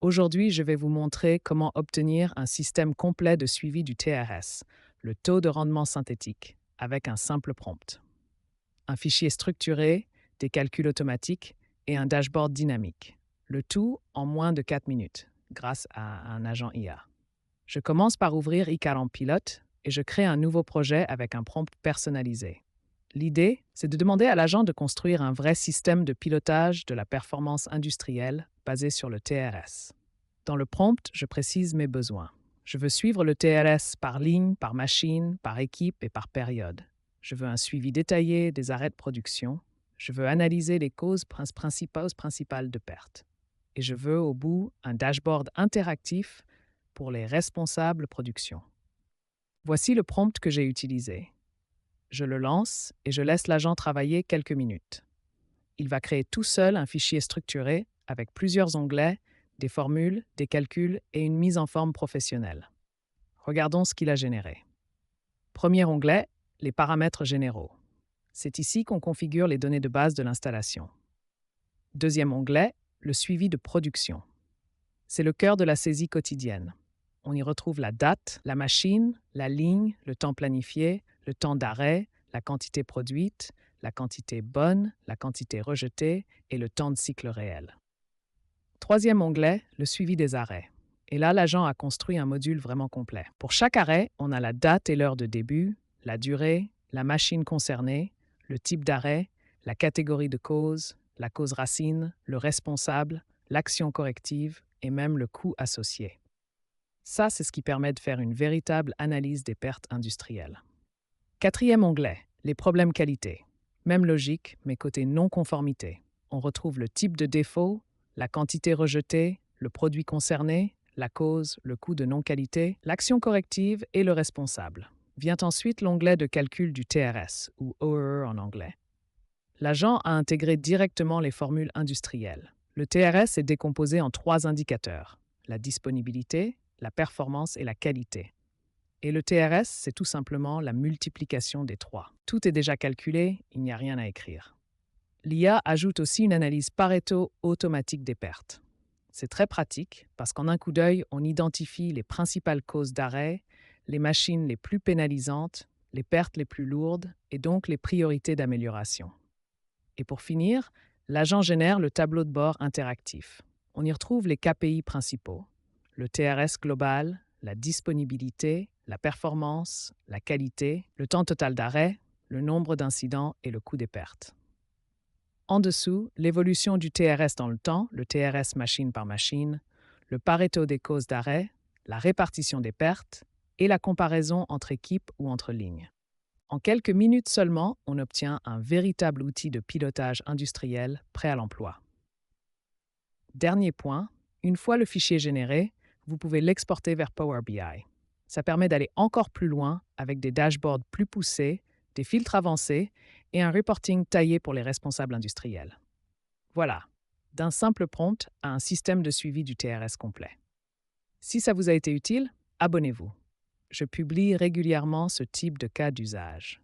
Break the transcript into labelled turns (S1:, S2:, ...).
S1: Aujourd'hui, je vais vous montrer comment obtenir un système complet de suivi du TRS, le taux de rendement synthétique, avec un simple prompt. Un fichier structuré, des calculs automatiques et un dashboard dynamique. Le tout en moins de 4 minutes, grâce à un agent IA. Je commence par ouvrir iCal Pilote et je crée un nouveau projet avec un prompt personnalisé. L'idée, c'est de demander à l'agent de construire un vrai système de pilotage de la performance industrielle basé sur le TRS. Dans le prompt, je précise mes besoins. Je veux suivre le TRS par ligne, par machine, par équipe et par période. Je veux un suivi détaillé des arrêts de production. Je veux analyser les causes principales de perte. Et je veux, au bout, un dashboard interactif pour les responsables production. Voici le prompt que j'ai utilisé. Je le lance et je laisse l'agent travailler quelques minutes. Il va créer tout seul un fichier structuré avec plusieurs onglets, des formules, des calculs et une mise en forme professionnelle. Regardons ce qu'il a généré. Premier onglet, les paramètres généraux. C'est ici qu'on configure les données de base de l'installation. Deuxième onglet, le suivi de production. C'est le cœur de la saisie quotidienne. On y retrouve la date, la machine, la ligne, le temps planifié, le temps d'arrêt, la quantité produite, la quantité bonne, la quantité rejetée et le temps de cycle réel. Troisième onglet, le suivi des arrêts. Et là, l'agent a construit un module vraiment complet. Pour chaque arrêt, on a la date et l'heure de début, la durée, la machine concernée, le type d'arrêt, la catégorie de cause, la cause racine, le responsable, l'action corrective et même le coût associé. Ça, c'est ce qui permet de faire une véritable analyse des pertes industrielles. Quatrième onglet, les problèmes qualité. Même logique, mais côté non-conformité. On retrouve le type de défaut, la quantité rejetée, le produit concerné, la cause, le coût de non-qualité, l'action corrective et le responsable. Vient ensuite l'onglet de calcul du TRS, ou OER en anglais. L'agent a intégré directement les formules industrielles. Le TRS est décomposé en 3 indicateurs, la disponibilité, la performance et la qualité. Et le TRS, c'est tout simplement la multiplication des 3. Tout est déjà calculé, il n'y a rien à écrire. L'IA ajoute aussi une analyse Pareto automatique des pertes. C'est très pratique parce qu'en un coup d'œil, on identifie les principales causes d'arrêt, les machines les plus pénalisantes, les pertes les plus lourdes et donc les priorités d'amélioration. Et pour finir, l'agent génère le tableau de bord interactif. On y retrouve les KPI principaux, le TRS global, la disponibilité, la performance, la qualité, le temps total d'arrêt, le nombre d'incidents et le coût des pertes. En dessous, l'évolution du TRS dans le temps, le TRS machine par machine, le Pareto des causes d'arrêt, la répartition des pertes et la comparaison entre équipes ou entre lignes. En quelques minutes seulement, on obtient un véritable outil de pilotage industriel prêt à l'emploi. Dernier point, une fois le fichier généré, vous pouvez l'exporter vers Power BI. Ça permet d'aller encore plus loin avec des dashboards plus poussés, des filtres avancés et un reporting taillé pour les responsables industriels. Voilà, d'un simple prompt à un système de suivi du TRS complet. Si ça vous a été utile, abonnez-vous. Je publie régulièrement ce type de cas d'usage.